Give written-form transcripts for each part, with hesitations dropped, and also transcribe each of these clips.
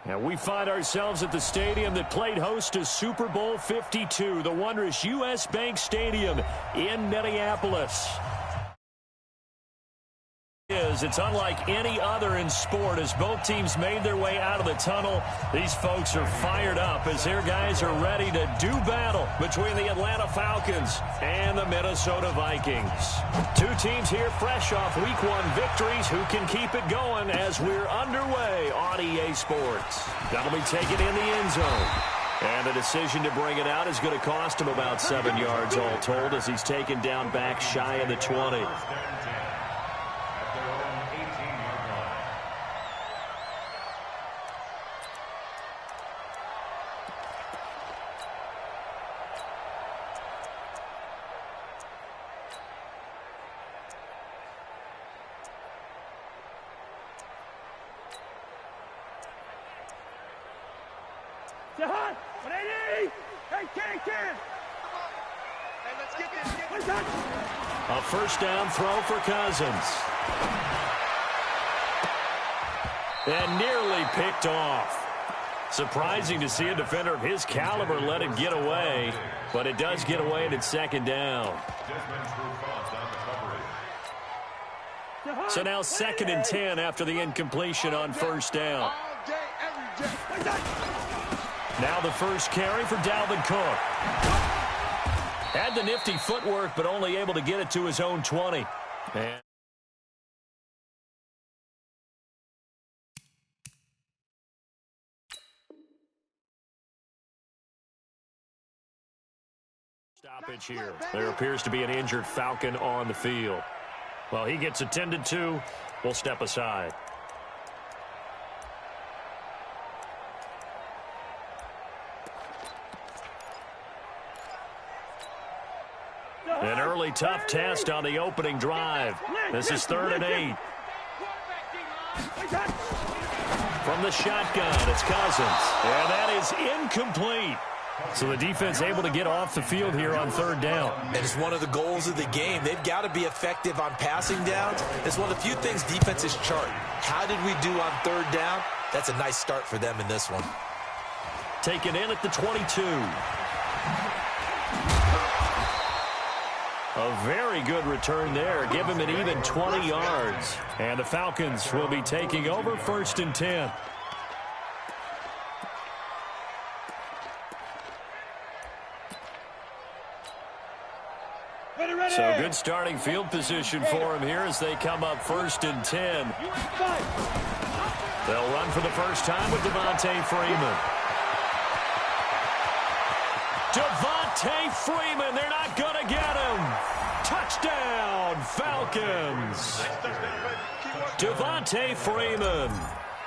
And we find ourselves at the stadium that played host to Super Bowl 52, the wondrous U.S. Bank Stadium in Minneapolis. It's unlike any other in sport as both teams made their way out of the tunnel. These folks are fired up as their guys are ready to do battle between the Atlanta Falcons and the Minnesota Vikings. Two teams here fresh off Week 1 victories who can keep it going as we're underway on EA Sports. That'll be taken in the end zone. And the decision to bring it out is going to cost him about 7 yards all told as he's taken down back shy of the 20. A first down throw for Cousins. And nearly picked off. Surprising to see a defender of his caliber let it get away, but it does get away and it's second down. So now 2nd and 10 after the incompletion on first down. Now the first carry for Dalvin Cook. Had the nifty footwork, but only able to get it to his own 20. And stoppage here. There appears to be an injured Falcon on the field. Well, he gets attended to. We'll step aside. An early tough test on the opening drive. This is 3rd and 8. From the shotgun, it's Cousins. And that is incomplete. So the defense able to get off the field here on 3rd down. And it's one of the goals of the game. They've got to be effective on passing downs. It's one of the few things defenses chart. How did we do on 3rd down? That's a nice start for them in this one. Taken in at the 22. A very good return there. Give him an even 20 yards. And the Falcons will be taking over 1st and 10. So good starting field position for him here as they come up 1st and 10. They'll run for the first time with Devontae Freeman. Devontae Freeman, they're not going to get him. Touchdown, Falcons. Devontae Freeman,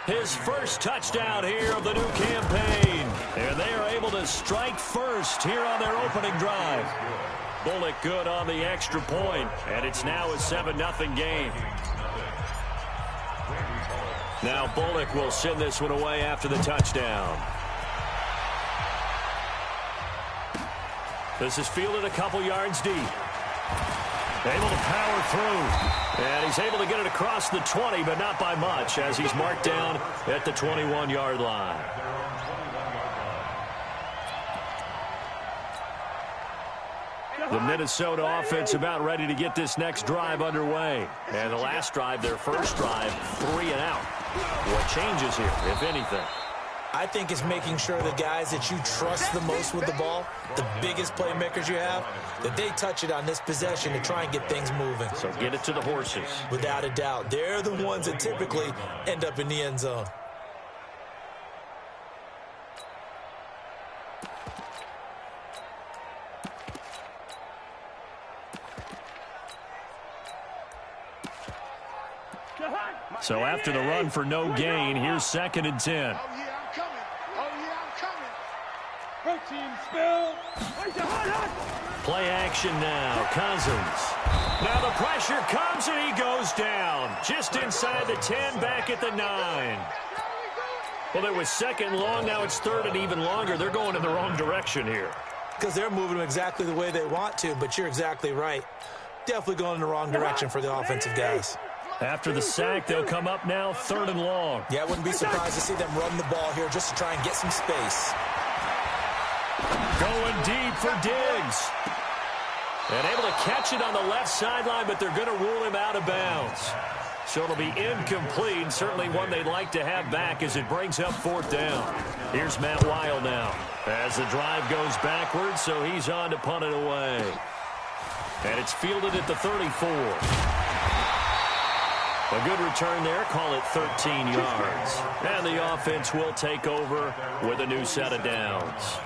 his first touchdown here of the new campaign. And they are able to strike first here on their opening drive. Bullock good on the extra point, and it's now a 7-0 game. Now Bullock will send this one away after the touchdown. This is fielded a couple yards deep. Able to power through. And he's able to get it across the 20, but not by much, as he's marked down at the 21-yard line. The Minnesota offense about ready to get this next drive underway. And the last drive, their first drive, 3 and out. What changes here, if anything? I think it's making sure the guys that you trust the most with the ball, the biggest playmakers you have, that they touch it on this possession to try and get things moving. So get it to the horses. Without a doubt. They're the ones that typically end up in the end zone. So after the run for no gain, here's 2nd and 10. Play action now. Cousins. Now the pressure comes and he goes down. Just inside the 10, back at the 9. Well, it was 2nd long. Now it's 3rd and even longer. They're going in the wrong direction here. Because they're moving them exactly the way they want to, but you're exactly right. Definitely going in the wrong direction for the offensive guys. After the sack, they'll come up now 3rd and long. Yeah, I wouldn't be surprised to see them run the ball here just to try and get some space. Going deep for Diggs. And able to catch it on the left sideline, but they're going to rule him out of bounds. So it'll be incomplete, certainly one they'd like to have back as it brings up 4th down. Here's Matt Weil now as the drive goes backwards, so he's on to punt it away. And it's fielded at the 34. A good return there, call it 13 yards. And the offense will take over with a new set of downs.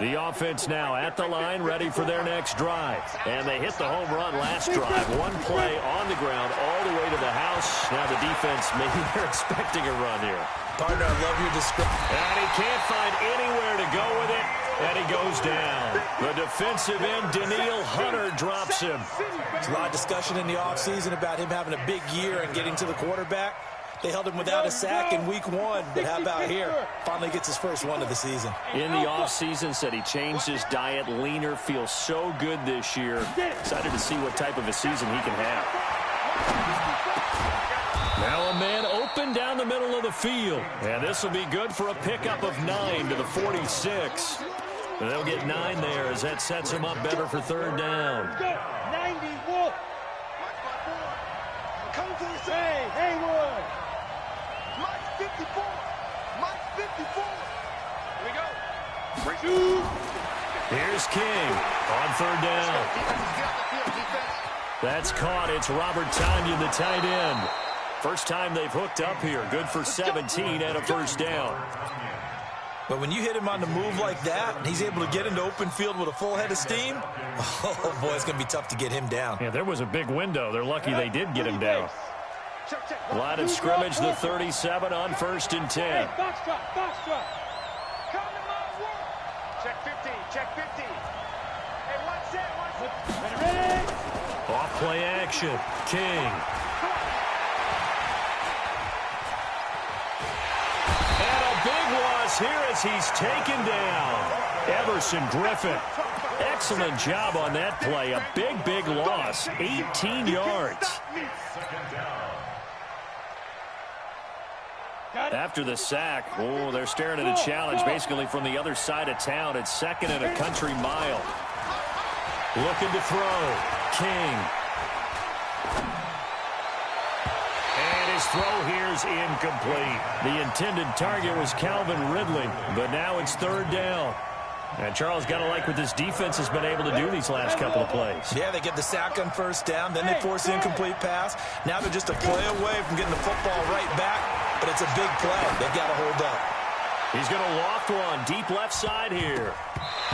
The offense now at the line, ready for their next drive. And they hit the home run last drive. One play on the ground all the way to the house. Now the defense, maybe they're expecting a run here. Partner, I love your description. And he can't find anywhere to go with it. And he goes down. The defensive end, Daniil Hunter, drops him. There's a lot of discussion in the offseason about him having a big year and getting to the quarterback. They held him without a sack in week 1, but how about here? Finally gets his first one of the season. In the offseason, said he changed his diet, leaner, feels so good this year. Excited to see what type of a season he can have. Now a man open down the middle of the field. And this will be good for a pickup of 9 to the 46. And they'll get 9 there as that sets him up better for 3rd down. 91. Come to the same. Haywood. Mike 54. Mike 54. Here we go. Here's King on 3rd down. That's caught. It's Robert Tonyan, the tight end. First time they've hooked up here. Good for 17 and a 1st down. But when you hit him on the move like that, and he's able to get into open field with a full head of steam, oh, boy, it's going to be tough to get him down. Yeah, there was a big window. They're lucky they did get him down. Line of scrimmage, the 37 on 1st and 10. Box drop. Come to my work. Check 15. Check 15. Hey, one set. Ready? Off play action. King. And a big loss here as he's taken down. Everson Griffin. Excellent job on that play. A big loss. 18 yards. After the sack, oh, they're staring at a challenge basically from the other side of town. It's 2nd and a country mile. Looking to throw. King. And his throw here's incomplete. The intended target was Calvin Ridley, but now it's 3rd down. And Charles, got to like what this defense has been able to do these last couple of plays. Yeah, they get the sack on 1st down, then they force the incomplete pass. Now they're just a play away from getting the football right back, but it's a big play. They've got to hold up. He's going to loft one deep left side here.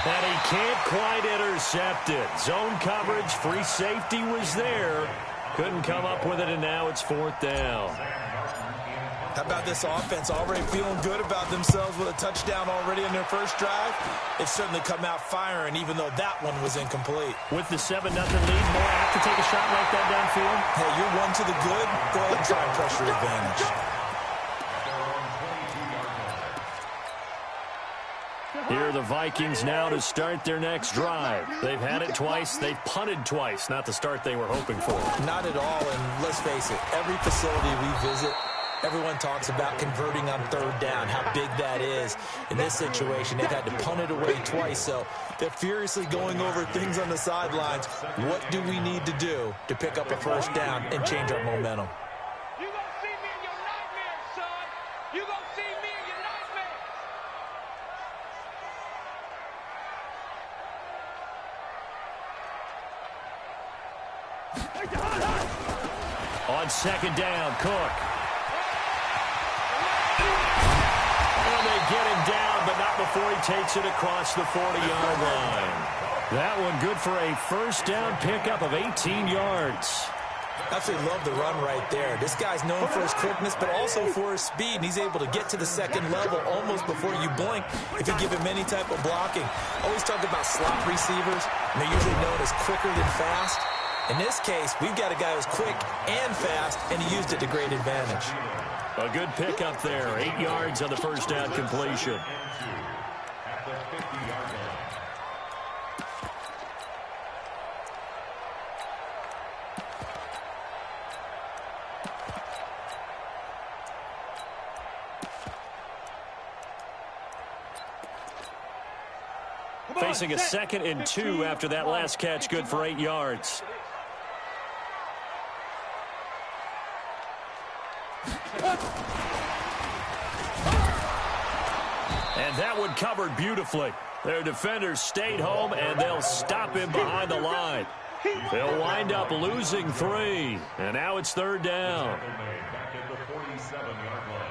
And he can't quite intercept it. Zone coverage, free safety was there. Couldn't come up with it, and now it's 4th down. How about this offense already feeling good about themselves with a touchdown already in their first drive? They've certainly come out firing, even though that one was incomplete. With the 7-0 lead, more apt to take a shot like that downfield? Hey, you're one to the good. Go ahead and try and pressure advantage. Here are the Vikings now to start their next drive. They've had it twice. They've punted twice. Not the start they were hoping for. Not at all, and let's face it, every facility we visit, everyone talks about converting on 3rd down, how big that is. In this situation, they've had to punt it away twice, so they're furiously going over things on the sidelines. What do we need to do to pick up a 1st down and change our momentum? You gonna see me in your nightmares, son. You gonna see me in your nightmares. On 2nd down, Cook. Get him down, but not before he takes it across the 40-yard line. That one good for a 1st down pickup of 18 yards. Absolutely love the run right there. This guy's known for his quickness, but also for his speed, and he's able to get to the 2nd level almost before you blink if you give him any type of blocking. Always talk about slot receivers, and they're usually known as quicker than fast. In this case, we've got a guy who's quick and fast, and he used it to great advantage. A good pickup there. 8 yards on the first down completion. At the 50-yard line. Facing a 2nd and 2 after that last catch, good for 8 yards. And that one covered beautifully. Their defenders stayed home, and they'll stop him behind the line. They'll wind up losing 3, and now it's 3rd down. Back at the 47-yard line.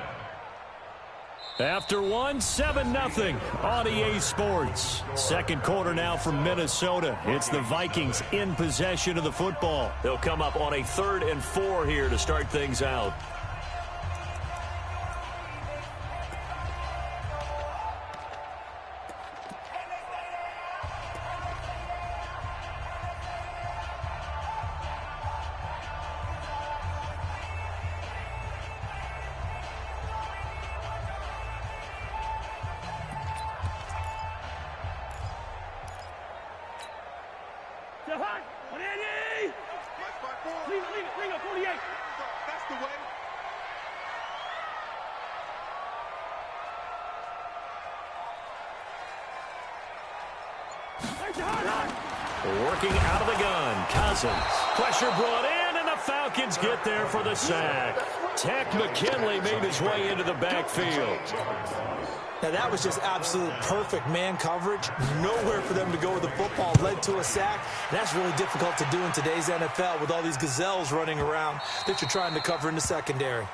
After 7-0 on EA Sports. Second quarter now from Minnesota. It's the Vikings in possession of the football. They'll come up on a 3rd and 4 here to start things out. That's the way. Working out of the gun, Cousins. Pressure brought in, and the Falcons get there for the sack. Tech McKinley made his way into the backfield. Now, that was just absolute perfect man coverage. Nowhere for them to go with the football. Led to a sack. And that's really difficult to do in today's NFL with all these gazelles running around that you're trying to cover in the secondary.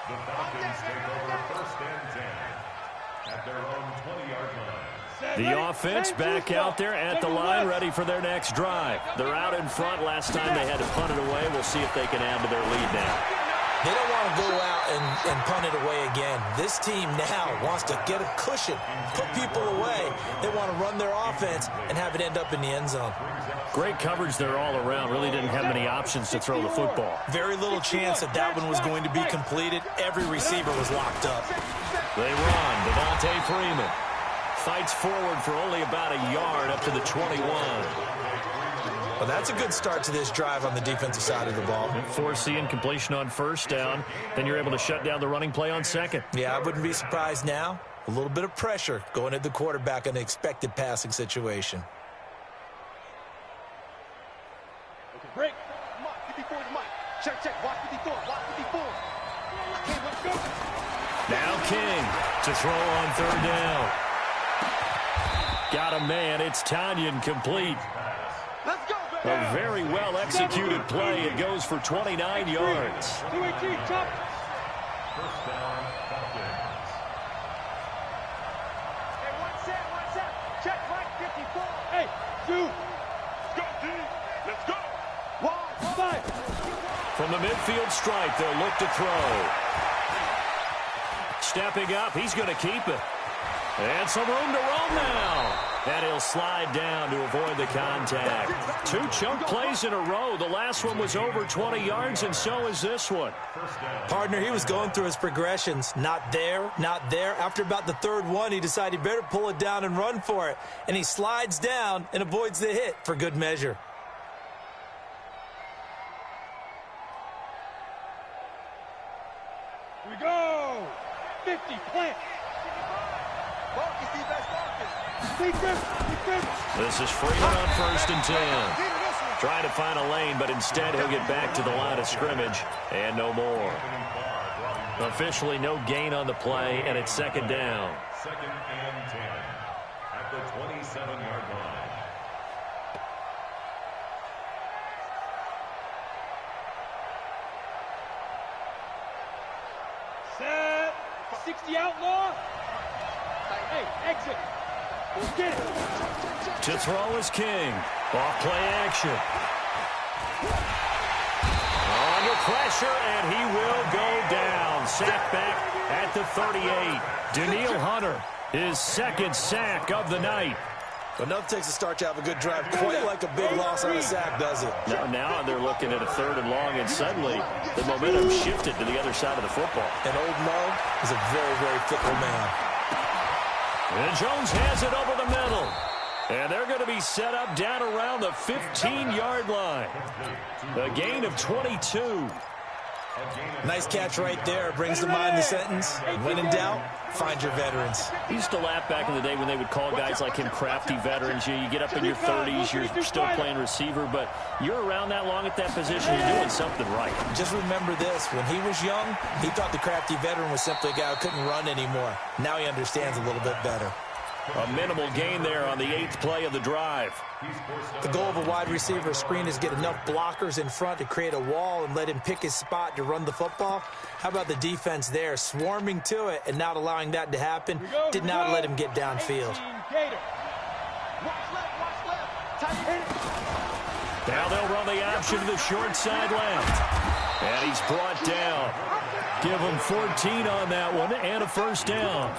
The Falcons take over 1st and 10 at their own 20-yard line. The offense back out there at the line, ready for their next drive. They're out in front. Last time they had to punt it away. We'll see if they can add to their lead now. They don't want to go out and punt it away again. This team now wants to get a cushion, put people away. They want to run their offense and have it end up in the end zone. Great coverage there all around. Really didn't have many options to throw the football. Very little chance that that one was going to be completed. Every receiver was locked up. They run. Devontae Freeman fights forward for only about a yard up to the 21. Well, that's a good start to this drive on the defensive side of the ball. Forcing completion on 1st down. Then you're able to shut down the running play on 2nd. Yeah, I wouldn't be surprised now. A little bit of pressure going at the quarterback in an expected passing situation. Okay, break. Mike, 54 to Mike. Check, check. Watch 54. Watch 54. Okay, let's go. Now King to throw on 3rd down. Got a man. It's Tanyan complete. Let's go, A baby. very well-executed play. It goes for 29 yards. 218, chop. 1st down, Falcons. Hey, one set. Check right, 54. Hey, 2. Let's go, D. Let's go. 1, 5. From the midfield stripe, they'll look to throw. Stepping up, he's going to keep it. And some room to roam now. And he'll slide down to avoid the contact. 2 chunk plays in a row. The last one was over 20 yards, and so is this one. Partner, he was going through his progressions. Not there, not there. After about the 3rd one, he decided he better pull it down and run for it. And he slides down and avoids the hit for good measure. Here we go. 50, plant. This is Freeman on 1st and 10. Trying to find a lane, but instead he'll get back to the line of scrimmage and no more. Officially no gain on the play, and it's 2nd down. 2nd and 10 at the 27-yard line. Set. 60 outlaw. Hey, exit. Let's get it. To throw is King. Off play action. Under pressure, and he will go down. Sack back at the 38. Daniil Hunter, his 2nd sack of the night. Well, nothing takes a start to have a good drive quite like a big loss on a sack, does it? Now they're looking at a 3rd and long, and suddenly the momentum shifted to the other side of the football. And old Mo is a very, very fickle man. And Jones has it over the middle. And they're going to be set up down around the 15-yard line. A gain of 22. Nice catch right there. Brings to mind the sentence, when in doubt, find your veterans. I used to laugh back in the day when they would call guys like him crafty veterans. You get up in your 30s, you're still playing receiver, but you're around that long at that position, you're doing something right. Just remember this. When he was young, he thought the crafty veteran was simply a guy who couldn't run anymore. Now he understands a little bit better. A minimal gain there on the 8th play of the drive. The goal of a wide receiver screen is get enough blockers in front to create a wall and let him pick his spot to run the football. How about the defense there, swarming to it and not allowing that to happen? Did not let him get downfield. Now they'll run the option to the short side left. And he's brought down. Give him 14 on that one and a first down.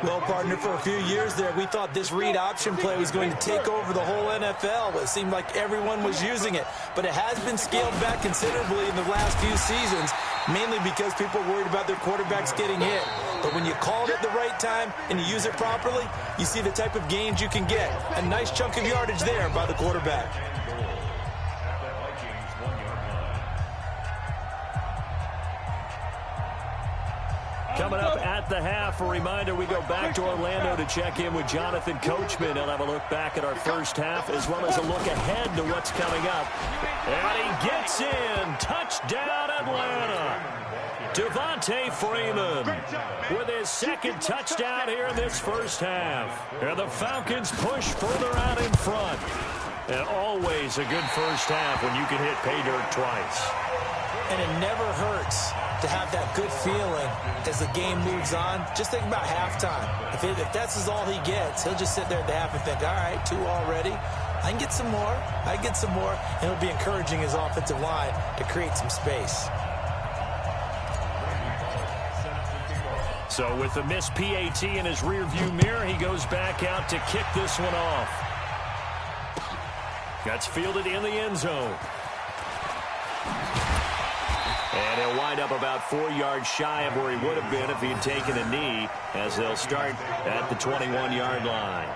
Well, partner, for a few years there, we thought this read option play was going to take over the whole NFL. It seemed like everyone was using it. But it has been scaled back considerably in the last few seasons, mainly because people are worried about their quarterbacks getting hit. But when you call it at the right time and you use it properly, you see the type of gains you can get. A nice chunk of yardage there by the quarterback. Coming up at the half, a reminder, we go back to Orlando to check in with Jonathan Coachman. He'll have a look back at our first half as well as a look ahead to what's coming up. And he gets in. Touchdown, Atlanta. Devontae Freeman with his 2nd touchdown here in this first half. And the Falcons push further out in front. And always a good first half when you can hit pay dirt twice. And it never hurts to have that good feeling as the game moves on. Just think about halftime. If that's all he gets, he'll just sit there at the half and think, all right, 2 already. I can get some more. I can get some more. And he'll be encouraging his offensive line to create some space. So with the missed PAT in his rearview mirror, he goes back out to kick this one off. That's fielded in the end zone. And he'll wind up about 4 yards shy of where he would have been if he had taken a knee, as they'll start at the 21-yard line.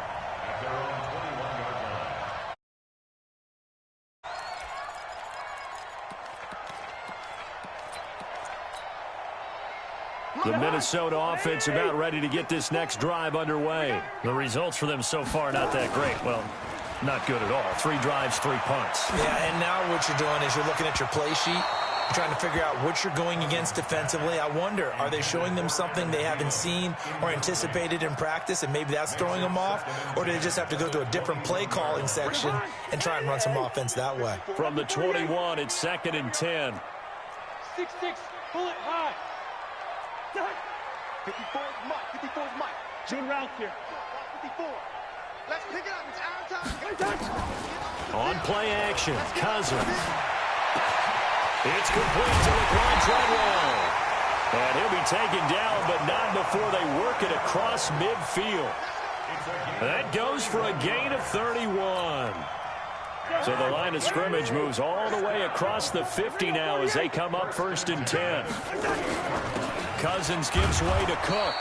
The Minnesota offense about ready to get this next drive underway. The results for them so far not that great. Well, not good at all. 3 drives, 3 punts. Yeah, and now what you're doing is you're looking at your play sheet. Trying to figure out what you're going against defensively. I wonder, are they showing them something they haven't seen or anticipated in practice, and maybe that's throwing them off? Or do they just have to go to a different play calling section and try and run some offense that way? From the 21, it's 2nd and 10. 6-6, pull it high. 54 is Mike, 54 is Mike. Good route here. 54. Let's pick it up, it's our time. On play action, Cousins. It's complete to Laquan Treadwell. And he'll be taken down, but not before they work it across midfield. That goes for a gain of 31. So the line of scrimmage moves all the way across the 50 now as they come up 1st and 10. Cousins gives way to Cook.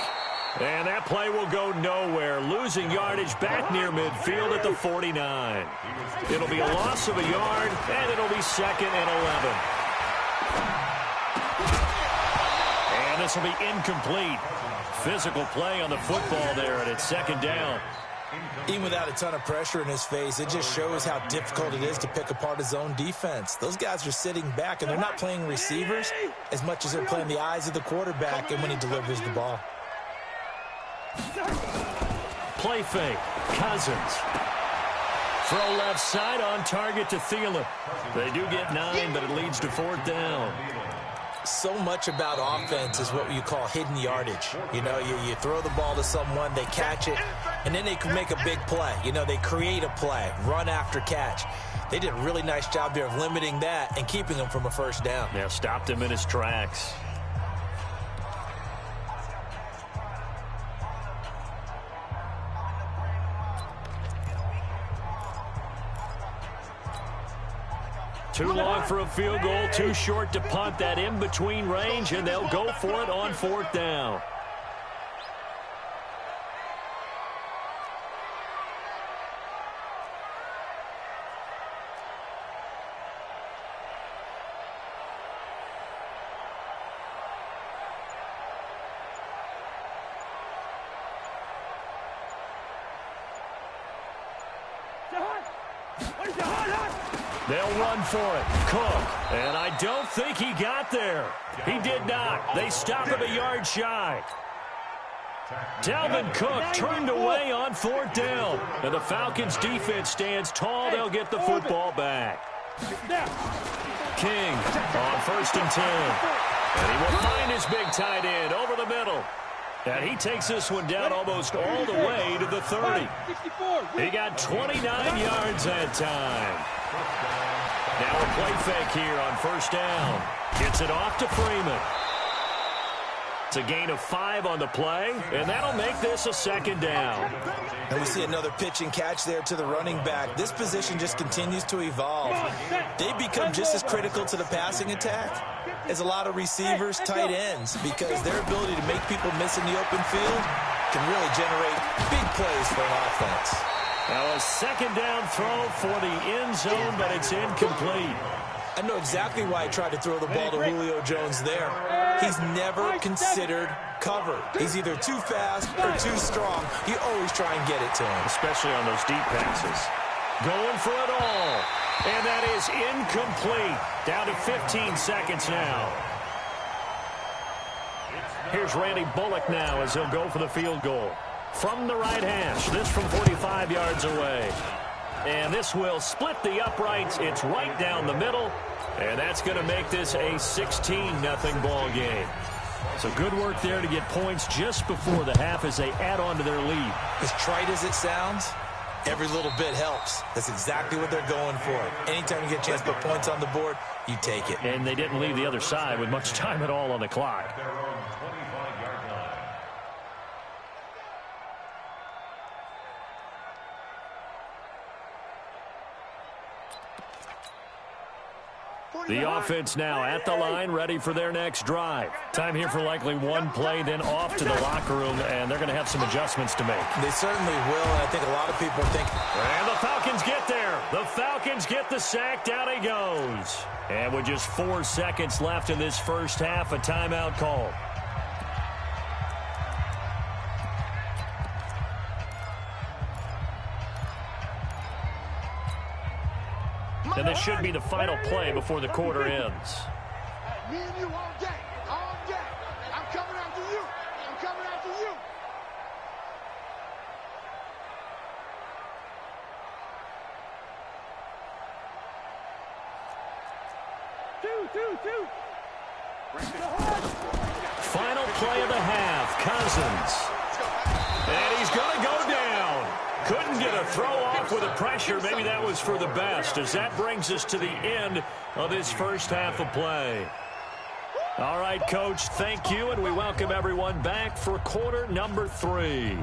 And that play will go nowhere, losing yardage back near midfield at the 49. It'll be a loss of a yard, and it'll be 2nd and 11. And this will be incomplete. Physical play on the football there, and it's 2nd down. Even without a ton of pressure in his face, it just shows how difficult it is to pick apart his own defense. Those guys are sitting back, and they're not playing receivers as much as they're playing the eyes of the quarterback and when he delivers the ball. Play fake. Cousins. Throw left side on target to Thielen. They do get 9, but it leads to 4th down. So much about offense is what you call hidden yardage. You know, you throw the ball to someone, they catch it, and then they can make a big play. You know, they create a play, run after catch. They did a really nice job there of limiting that and keeping him from a 1st down. Yeah, stopped him in his tracks. Too long for a field goal, too short to punt that in-between range, and they'll go for it on 4th down. They'll run for it. Cook. And I don't think he got there. He did not. They stop him a yard shy. Dalvin Cook turned away on 4th down. And the Falcons defense stands tall. They'll get the football back. King on 1st and 10. And he will find his big tight end over the middle. And he takes this one down almost all the way to the 30. He got 29 yards that time. Now a play fake here on 1st down. Gets it off to Freeman. It's a gain of 5 on the play, and that'll make this a 2nd down. And we see another pitch and catch there to the running back. This position just continues to evolve. They become just as critical to the passing attack as a lot of receivers, tight ends, because their ability to make people miss in the open field can really generate big plays for an offense. Now a 2nd down throw for the end zone, but it's incomplete. I know exactly why he tried to throw the ball to Julio Jones there. He's never considered cover. He's either too fast or too strong. You always try and get it to him. Especially on those deep passes. Going for it all. And that is incomplete. Down to 15 seconds now. Here's Randy Bullock now as he'll go for the field goal. From the right hash, this from 45 yards away. And this will split the uprights. It's right down the middle. And that's going to make this a 16-0 ball game. So good work there to get points just before the half as they add on to their lead. As trite as it sounds, every little bit helps. That's exactly what they're going for. Anytime you get a chance to put points on the board, you take it. And they didn't leave the other side with much time at all on the clock. The offense now at the line, ready for their next drive. Time here for likely one play, then off to the locker room, and they're going to have some adjustments to make. They certainly will, and I think a lot of people think. And the Falcons get there. The Falcons get the sack. Down he goes. And with just 4 seconds left in this first half, a timeout call. And this should be the final play before the quarter ends. Me and you all day. All day. I'm coming after you. I'm coming after you. Two. Final play of the half. Cousins. And he's going to go down. Couldn't get a throw off with the pressure. Maybe that was for the best, as that brings us to the end of this first half of play. All right, Coach, thank you, and we welcome everyone back for quarter number 3.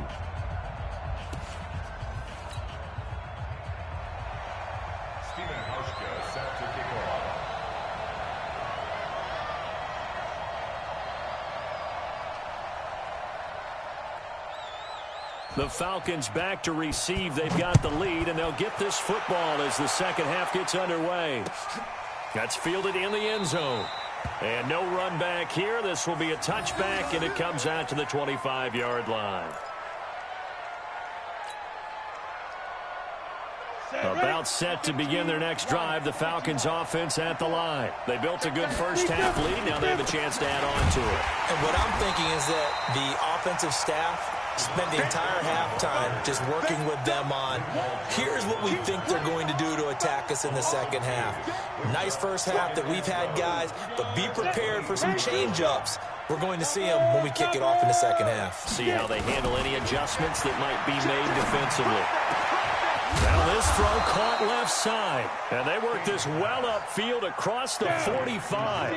The Falcons back to receive. They've got the lead, and they'll get this football as the second half gets underway. That's fielded in the end zone. And no run back here. This will be a touchback, and it comes out to the 25-yard line. About set to begin their next drive. The Falcons offense at the line. They built a good first half lead. Now they have a chance to add on to it. And what I'm thinking is that the offensive staff spent the entire halftime just working with them on, here's what we think they're going to do to attack us in the second half. Nice first half that we've had, guys, but be prepared for some change-ups. We're going to see them when we kick it off in the second half. See how they handle any adjustments that might be made defensively. Now this throw caught left side. And they work this well upfield across the 45.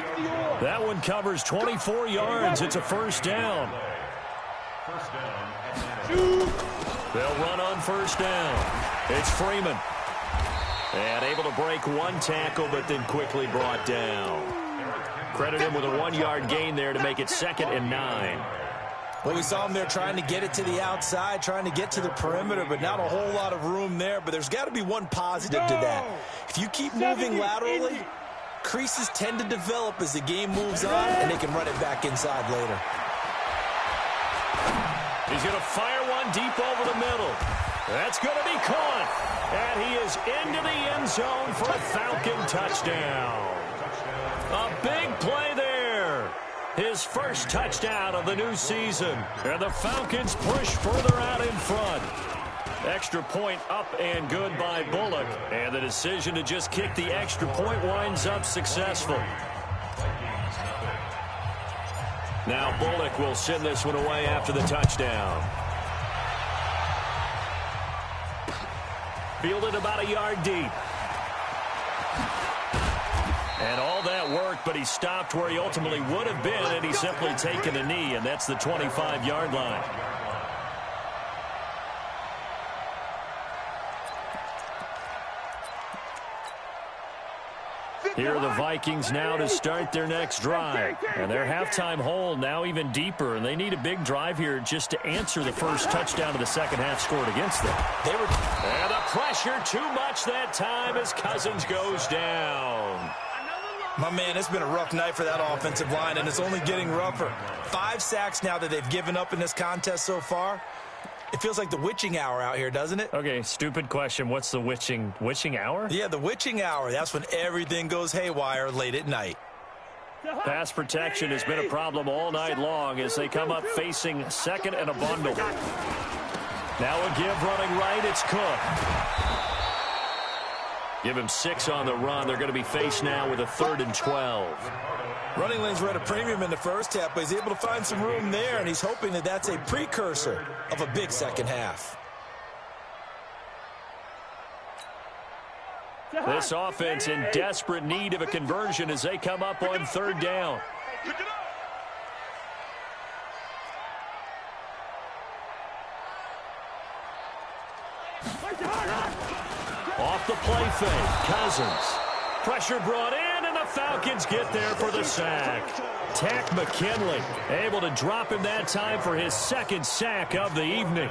That one covers 24 yards. It's a first down. They'll run on first down. It's Freeman. And able to break one tackle, but then quickly brought down. Credit him with a 1-yard gain there to make it 2nd and 9. Well, we saw him there trying to get it to the outside, trying to get to the perimeter, but not a whole lot of room there. But there's got to be one positive to that. If you keep moving laterally, creases tend to develop as the game moves on, and they can run it back inside later. He's going to fire one deep over the middle. That's going to be caught. And he is into the end zone for a Falcon touchdown. A big play there. His first touchdown of the new season. And the Falcons push further out in front. Extra point up and good by Bullock. And the decision to just kick the extra point winds up successful. Now Bullock will send this one away after the touchdown. Fielded about a yard deep. And all that worked, but he stopped where he ultimately would have been, and he's simply taken a knee, and that's the 25-yard line. Here are the Vikings now to start their next drive. And their halftime hole now even deeper, and they need a big drive here just to answer the first touchdown of the second half scored against them. And the pressure too much that time as Cousins goes down. My man, it's been a rough night for that offensive line, and it's only getting rougher. 5 sacks now that they've given up in this contest so far. It feels like the witching hour out here, doesn't it? Okay, stupid question. What's the witching hour? Yeah, the witching hour. That's when everything goes haywire late at night. Pass protection has been a problem all night long as they come up facing 2nd and a bundle. Now a give running right. It's Cook. Give him 6 on the run. They're going to be faced now with a 3rd and 12. Running lanes were at a premium in the first half, but he's able to find some room there, and he's hoping that that's a precursor of a big second half. This offense in desperate need of a conversion as they come up on 3rd down. Off the play fake, Cousins. Pressure brought in, and the Falcons get there for the sack. Tack McKinley able to drop him that time for his 2nd sack of the evening.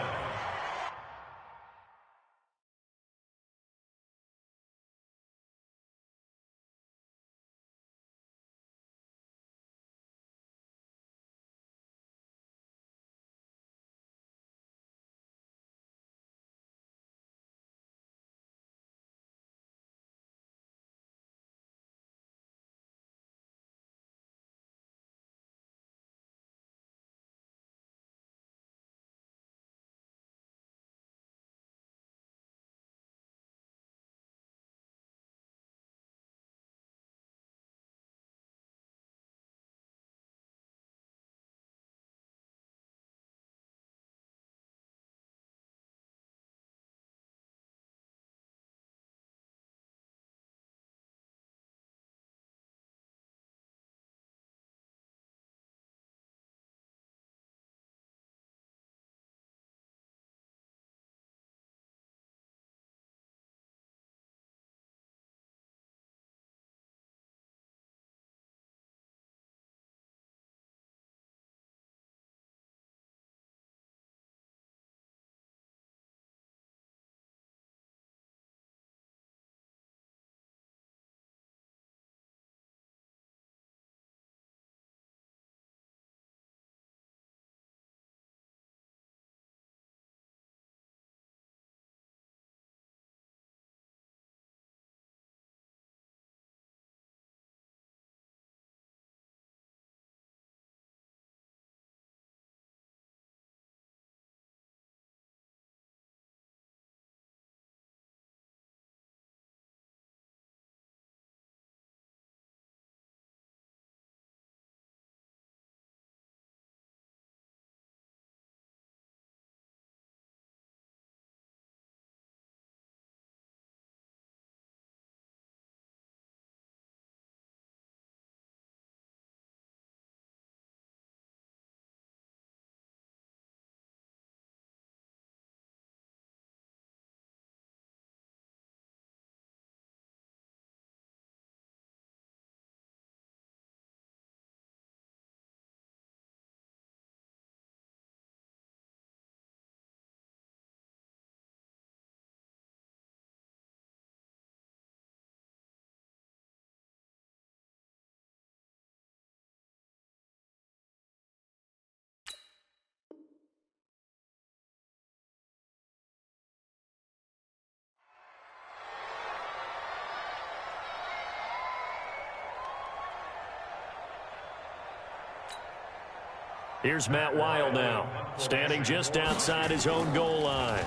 Here's Matt Weil now, standing just outside his own goal line.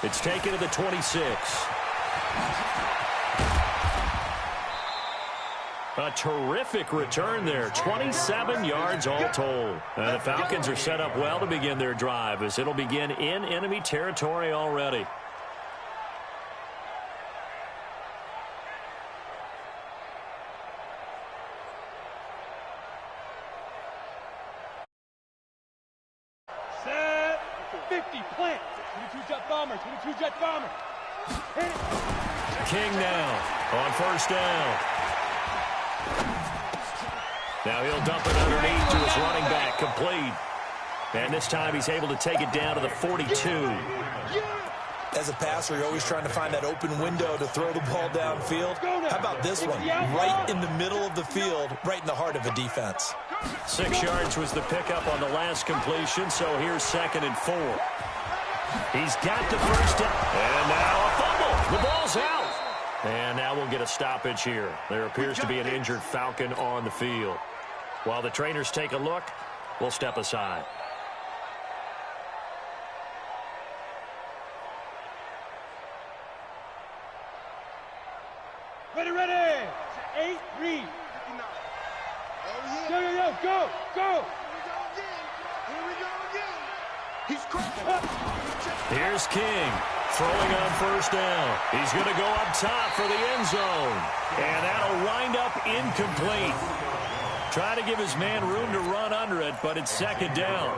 It's taken to the 26. A terrific return there, 27 yards all told. The Falcons are set up well to begin their drive as it'll begin in enemy territory already. Set. 50, plant. 22 jet bomber, 22 jet bomber. King now on first down. Now he'll dump it underneath to his running back, complete. And this time he's able to take it down to the 42. As a passer, you're always trying to find that open window to throw the ball downfield. How about this one? Right in the middle of the field, right in the heart of a defense. 6 yards was the pickup on the last completion, so here's 2nd and 4. He's got the first down. And now a fumble. The ball's out. And now we'll get a stoppage here. There appears to be an injured Falcon on the field. While the trainers take a look, we'll step aside. Ready, ready. 8, read. Yo, go, go. Here we go again. He's cracking. Here's King throwing on first down. He's going to go up top for the end zone. And that'll wind up incomplete. Trying to give his man room to run under it, but it's 2nd down.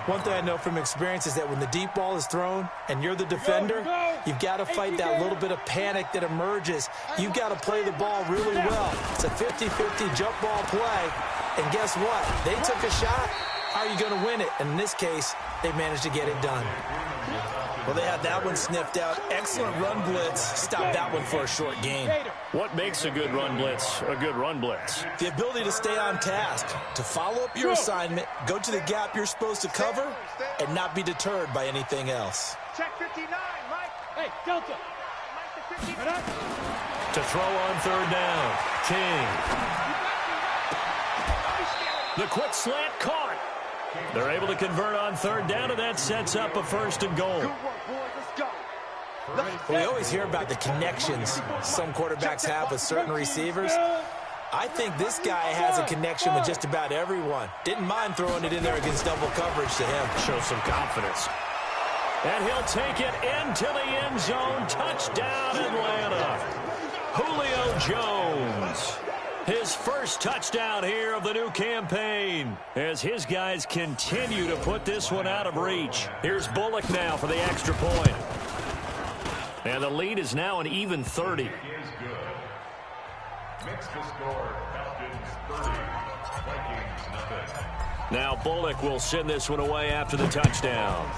One thing I know from experience is that when the deep ball is thrown and you're the defender, you've got to fight that little bit of panic that emerges. You've got to play the ball really well. It's a 50-50 jump ball play. And guess what? They took a shot. How are you going to win it? And in this case, they managed to get it done. Well, they had that one sniffed out. Excellent run blitz. Stopped that one for a short gain. What makes a good run blitz a good run blitz? The ability to stay on task, to follow up your assignment, go to the gap you're supposed to cover, and not be deterred by anything else. Check 59, Mike. Hey, Delta. To throw on 3rd down, King. The quick slant caught. They're able to convert on 3rd down, and that sets up a 1st and goal. Good work, boys. Let's go. We always hear about the connections some quarterbacks have with certain receivers. I think this guy has a connection with just about everyone. Didn't mind throwing it in there against double coverage to him. Shows some confidence. And he'll take it into the end zone. Touchdown, Atlanta. Julio Jones. His first touchdown here of the new campaign as his guys continue to put this one out of reach. Here's Bullock now for the extra point. And the lead is now an even 30. Is good. Makes the score Falcons 30, Vikings nothing. Now Bullock will send this one away after the touchdown.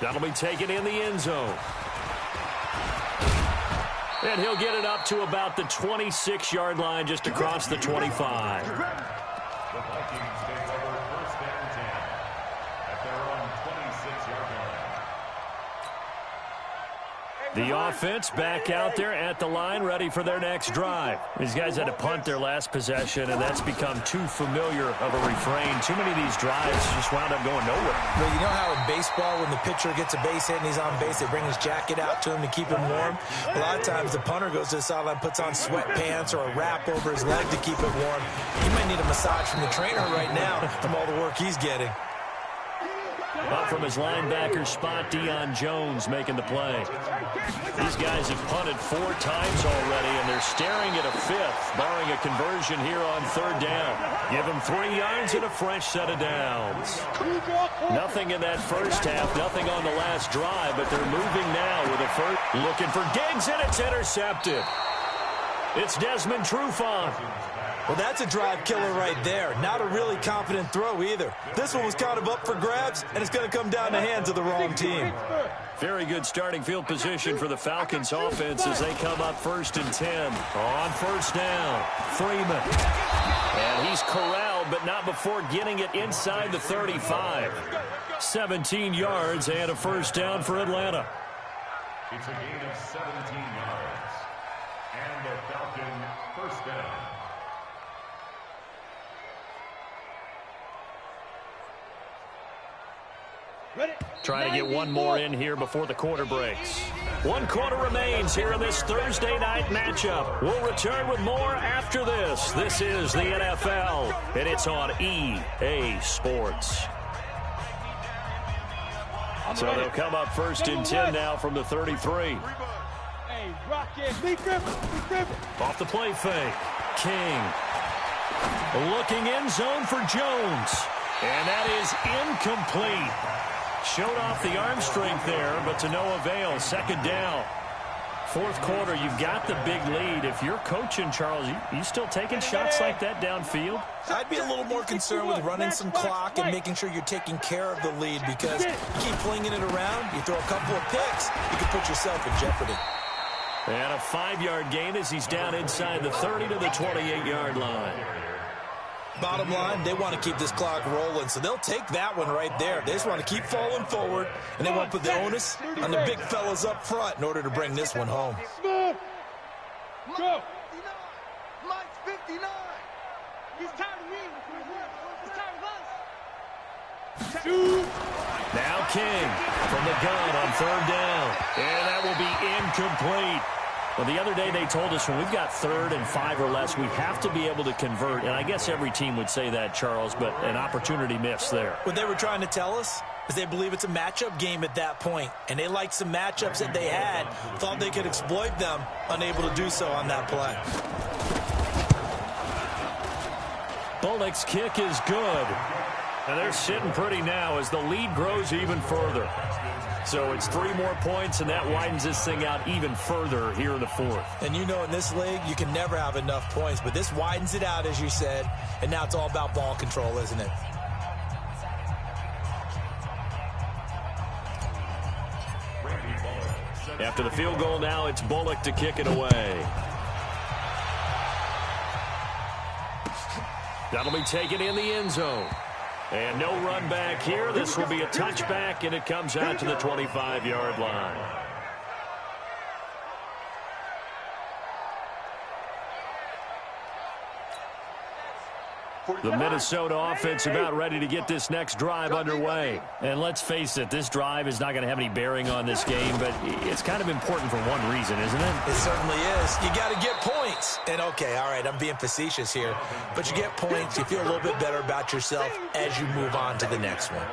That'll be taken in the end zone. And he'll get it up to about the 26-yard line just across the 25. The Vikings take over 1st and 10 at their own 26-yard line. The offense back out there at the line, ready for their next drive. These guys had to punt their last possession, and that's become too familiar of a refrain. Too many of these drives just wound up going nowhere. Well, you know how in baseball, when the pitcher gets a base hit and he's on base, they bring his jacket out to him to keep him warm? A lot of times the punter goes to the sideline, puts on sweatpants or a wrap over his leg to keep it warm. He might need a massage from the trainer right now from all the work he's getting. Up from his linebacker spot, Deion Jones making the play. These guys have punted 4 times already, and they're staring at a 5th, barring a conversion here on 3rd down. Give them 3 yards and a fresh set of downs. Nothing in that first half, nothing on the last drive, but they're moving now with a first. Looking for Diggs, and it's intercepted. It's Desmond Trufant. Well, that's a drive killer right there. Not a really confident throw either. This one was kind of up for grabs, and it's going to come down the hands of the wrong team. Very good starting field position for the Falcons offense as they come up 1st and 10. On 1st down, Freeman. And he's corralled, but not before getting it inside the 35. 17 yards and a 1st down for Atlanta. It's a gain of 17 yards. And the Falcon first down. Trying to get one more in here before the quarter breaks. 1 quarter remains here in this Thursday night matchup. We'll return with more after this. This is the NFL, and it's on EA Sports. So they'll come up first and 10 now from the 33. Off the play fake. King. Looking end zone for Jones. And that is incomplete. Showed off the arm strength there, but to no avail. Second down. Fourth quarter, you've got the big lead. If you're coaching, Charles, you still taking shots like that downfield? I'd be a little more concerned with running some clock and making sure you're taking care of the lead, because you keep flinging it around, you throw a couple of picks, you can put yourself in jeopardy. And a 5-yard gain as he's down inside the 30 to the 28-yard line. Bottom line, they want to keep this clock rolling, so they'll take that one right there. They just want to keep falling forward, and they want to put the onus on the big fellas up front in order to bring this one home. Go. Mike's 59. He's tired of me. He's tired of us. Now King from the gun on third down. And that will be incomplete. Well, the other day they told us when we've got 3rd and 5 or less, we have to be able to convert. And I guess every team would say that, Charles, but an opportunity missed there. What they were trying to tell us is they believe it's a matchup game at that point. And they liked some matchups that they had, thought they could exploit them, unable to do so on that play. Bullock's kick is good. And they're sitting pretty now as the lead grows even further. So it's 3 more points, and that widens this thing out even further here in the 4th. And you know in this league, you can never have enough points, but this widens it out, as you said, and now it's all about ball control, isn't it? After the field goal now, it's Bullock to kick it away. That'll be taken in the end zone. And no run back here. This will be a touchback, and it comes out to the 25-yard line. The Minnesota offense about ready to get this next drive underway. And let's face it, this drive is not going to have any bearing on this game, but it's kind of important for one reason, isn't it? It certainly is. You got to get points. And, okay, all right, I'm being facetious here, but you get points, you feel a little bit better about yourself as you move on to the next one.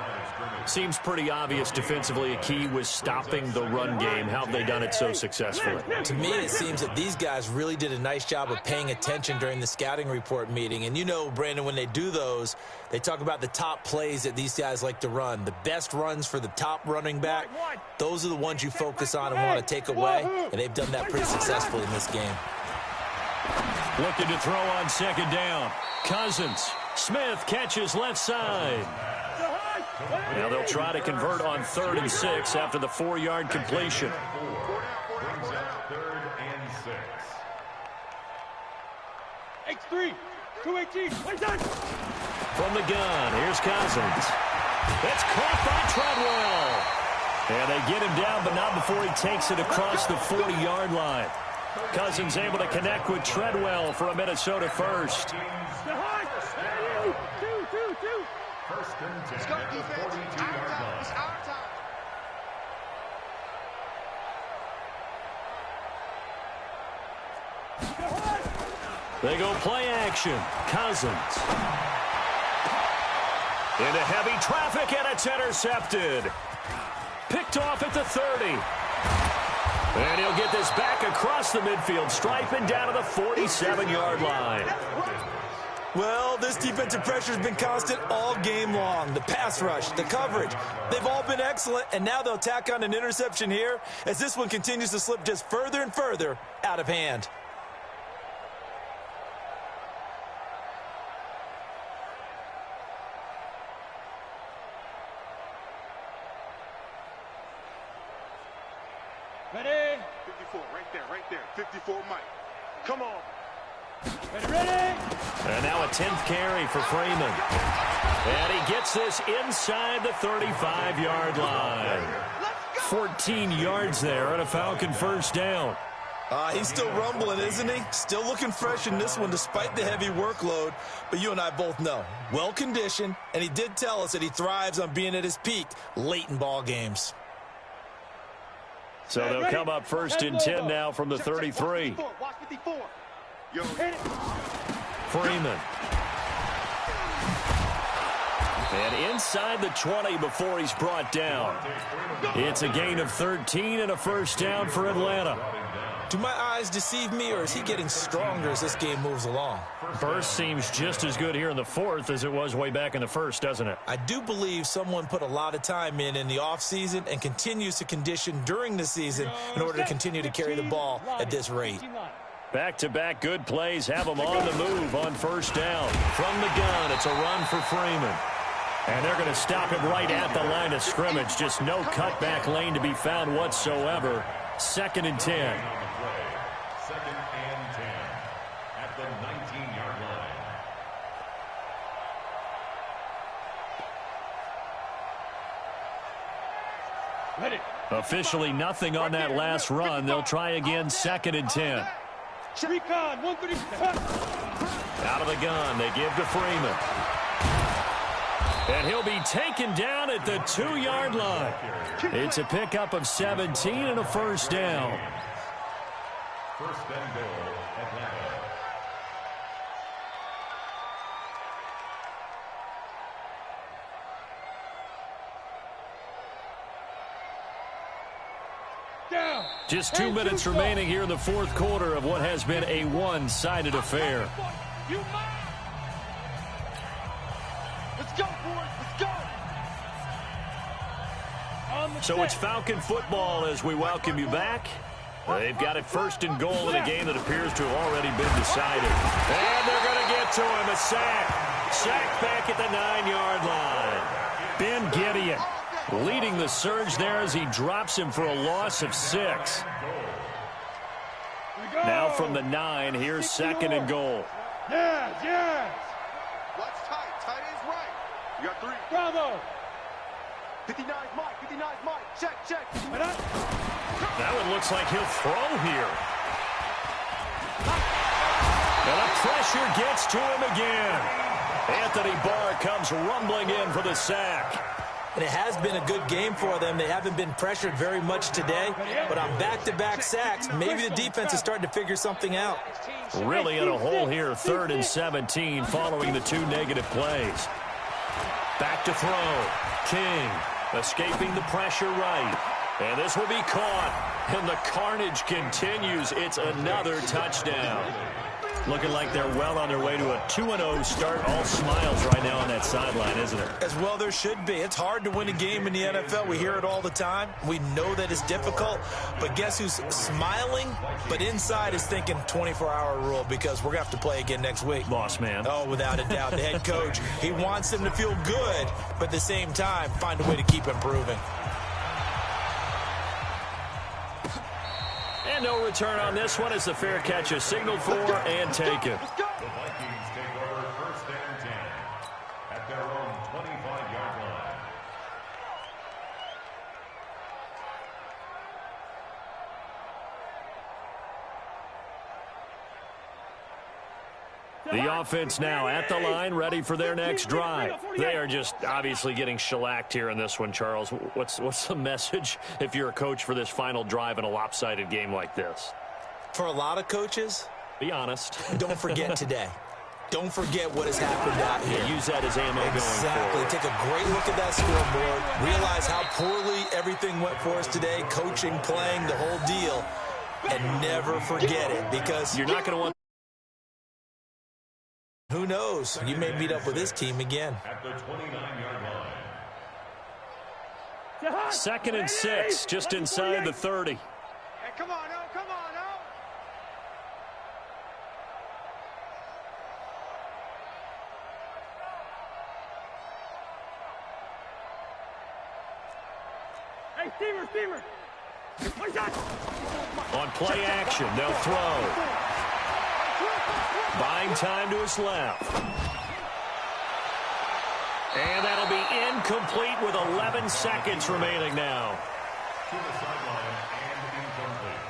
Seems pretty obvious defensively. A key was stopping the run game. How have they done it so successfully? To me, it seems that these guys really did a nice job of paying attention during the scouting report meeting. And you know, Brandon, when they do those, they talk about the top plays that these guys like to run. The best runs for the top running back, those are the ones you focus on and want to take away. And they've done that pretty successfully in this game. Looking to throw on second down. Cousins. Smith catches left side. Now they'll try to convert on 3rd and 6 after the 4-yard completion. Brings up 3rd and 6. X3, 218, From the gun, here's Cousins. It's caught by Treadwell. And they get him down, but not before he takes it across the 40-yard line. Cousins able to connect with Treadwell for a Minnesota first. First and 10 at the 42-yard line. They go play action. Cousins. Into heavy traffic, and it's intercepted. Picked off at the 30. And he'll get this back across the midfield stripe and down to the 47-yard line. Well, this defensive pressure has been constant all game long. The pass rush, the coverage, they've all been excellent, and now they'll tack on an interception here as this one continues to slip just further and further out of hand. Ready? 54, right there. 54, Mike. Come on. Ready? And now a 10th carry for Freeman. And he gets this inside the 35-yard line. 14 yards there and a Falcon first down. He's still rumbling, isn't he? Still looking fresh in this one despite the heavy workload. But you and I both know, well-conditioned, and he did tell us that he thrives on being at his peak late in ball games. So they'll come up first and 10 now from the 33. Freeman. And inside the 20 before he's brought down. It's a gain of 13 and a first down for Atlanta. Do my eyes deceive me, or is he getting stronger as this game moves along? Burst seems just as good here in the fourth as it was way back in the first, doesn't it? I do believe someone put a lot of time in the offseason and continues to condition during the season in order to continue to carry the ball at this rate. Back-to-back good plays have him on the move on first down. From the gun, it's a run for Freeman. And they're going to stop him right at the line of scrimmage. Just no cutback lane to be found whatsoever. 2nd and 10. 2nd and 10 at the 19-yard line. Officially nothing on that last run. They'll try again, 2nd and 10. Out of the gun, they give to Freeman. And he'll be taken down at the 2-yard line. It's a pickup of 17 and a first down. First and goal, Atlanta. Just 2 minutes remaining here in the fourth quarter of what has been a one-sided affair. Let's go, boys. Let's go. So it's Falcon football as we welcome you back. They've got it first and goal in a game that appears to have already been decided. And they're going to get to him. A sack. Sack back at the 9-yard line. Ben Gideon leading the surge there as he drops him for a loss of 6. Now from the 9, here's 2nd and goal. Yes. Watch tight. Tight is right. You got 3. Bravo. 59 Mike. 59 Mike. Check. That one looks like he'll throw here. And the pressure gets to him again. Anthony Barr comes rumbling in for the sack. And it has been a good game for them. They haven't been pressured very much today, but on back-to-back sacks, maybe the defense is starting to figure something out. Really in a hole here, 3rd and 17 following the 2 negative plays. Back to throw. King escaping the pressure right. And this will be caught. And the carnage continues. It's another touchdown. Looking like they're well on their way to a 2-0 start. All smiles right now on that sideline, isn't it? As well there should be. It's hard to win a game in the NFL. We hear it all the time. We know that it's difficult. But guess who's smiling, but inside is thinking 24-hour rule because we're going to have to play again next week. Boss man. Oh, without a doubt. The head coach, he wants them to feel good, but at the same time, find a way to keep improving. And no return on this one as the fair catch is signaled for and taken. The Vikings take over 1st and 10 at their own 25-yard line. The offense now at the line, ready for their next drive. They are just obviously getting shellacked here in this one, Charles. What's the message if you're a coach for this final drive in a lopsided game like this? For a lot of coaches, be honest. Don't forget today. Don't forget what has happened out here. Use that as ammo going Exactly. forward. Take a great look at that scoreboard. Realize how poorly everything went for us today. Coaching, playing, the whole deal. And never forget it because you're not going to want. Who knows? You may meet up with this team again. At the 29-yard line. 2nd and 6, just inside the 30. Hey, come on, oh, come on, oh. Hey, Steamer. On play action, they'll throw. Buying time to his left. And that'll be incomplete with 11 seconds remaining now. To the sideline and incomplete.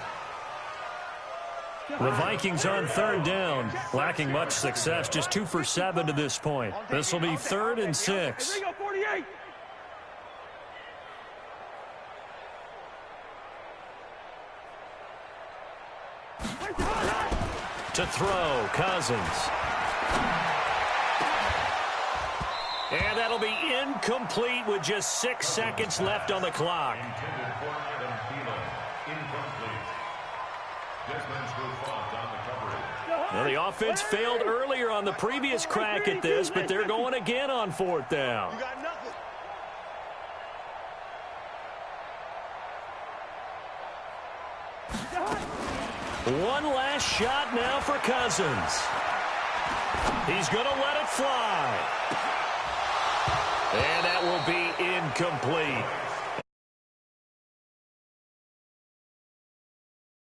The Vikings on third down, lacking much success, just 2 for 7 to this point. This will be 3rd and 6. To throw, Cousins. And that'll be incomplete with just 6 seconds left on the clock. Intended for Adam Thielen. Incomplete. Desmond Trufant on the coverage. Well, the offense failed earlier on the previous crack at this, but they're going again on 4th down. You got nothing. One last shot now for Cousins. He's going to let it fly. And that will be incomplete.